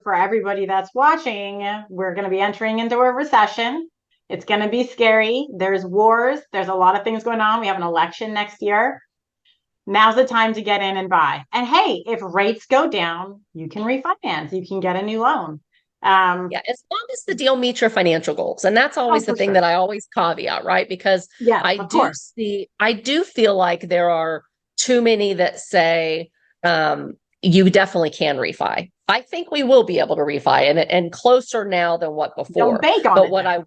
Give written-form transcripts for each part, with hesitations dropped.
for everybody that's watching, we're going to be entering into a recession. It's going to be scary. There's wars. There's a lot of things going on. We have an election next year. Now's the time to get in and buy. And hey, if rates go down, you can refinance. You can get a new loan. Yeah, as long as the deal meets your financial goals. And that's Oh, always the for thing sure. that I always caveat, right? Because Yes, of course. I do feel like there are too many that say, you definitely can refi. I think we will be able to refi and closer now than what Don't before. bank on But it what though. I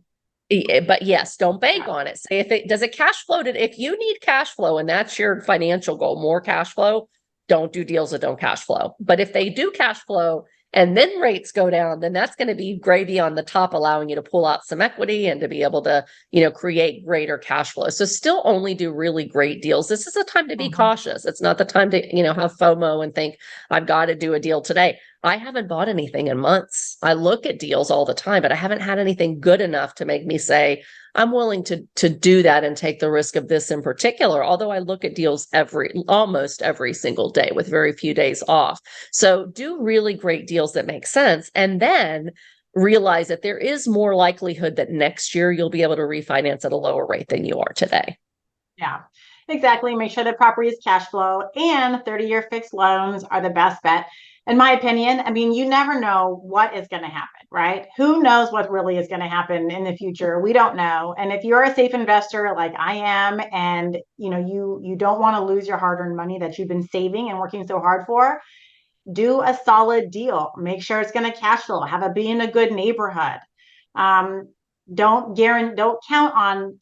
but yes, don't bank Yeah. on it. Say if it does it cash flow to, if you need cash flow and that's your financial goal, more cash flow, don't do deals that don't cash flow. But if they do cash flow and then rates go down, then that's going to be gravy on the top, allowing you to pull out some equity and to be able to, create greater cash flow. So still only do really great deals. This is a time to be Mhm. cautious. It's not the time to, have FOMO and think, I've got to do a deal today. I haven't bought anything in months. I look at deals all the time, but I haven't had anything good enough to make me say, I'm willing to do that and take the risk of this in particular. Although I look at deals almost every single day with very few days off. So do really great deals that make sense. And then realize that there is more likelihood that next year you'll be able to refinance at a lower rate than you are today. Yeah, exactly. Make sure the property is cash flow, and 30-year fixed loans are the best bet. In my opinion, I mean, you never know what is going to happen, right? Who knows what really is going to happen in the future? We don't know. And if you're a safe investor like I am, and you don't want to lose your hard-earned money that you've been saving and working so hard for, do a solid deal. Make sure it's going to cash flow. Have it be in a good neighborhood. Um, don't count on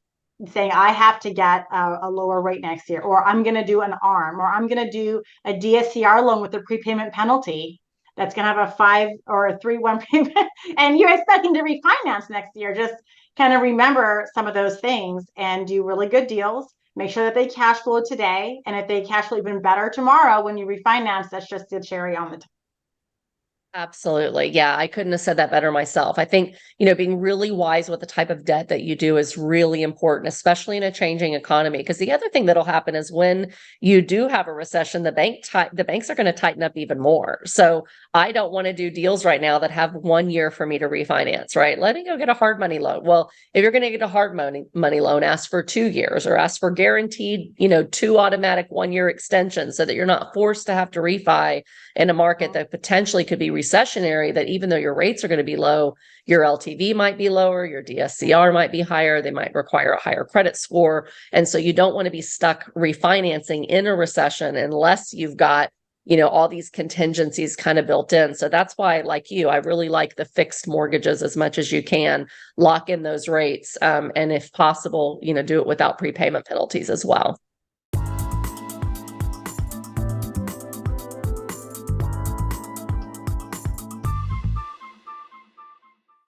saying I have to get a lower rate next year, or I'm going to do an ARM, or I'm going to do a DSCR loan with a prepayment penalty that's going to have a 5 or a 3-1 payment, and you're expecting to refinance next year. Just kind of remember some of those things and do really good deals. Make sure that they cash flow today, and if they cash flow even better tomorrow when you refinance, that's just the cherry on the top. Absolutely. Yeah, I couldn't have said that better myself. I think, being really wise with the type of debt that you do is really important, especially in a changing economy. Because the other thing that'll happen is when you do have a recession, the banks are going to tighten up even more. So I don't want to do deals right now that have 1 year for me to refinance, right? Let me go get a hard money loan. Well, if you're going to get a hard money loan, ask for 2 years or ask for guaranteed, 2 automatic 1 year extensions so that you're not forced to have to refi in a market that potentially could be recessionary, that even though your rates are going to be low, your LTV might be lower, your DSCR might be higher, they might require a higher credit score. And so you don't want to be stuck refinancing in a recession unless you've got, all these contingencies kind of built in. So that's why, like you, I really like the fixed mortgages as much as you can, lock in those rates. And if possible, do it without prepayment penalties as well.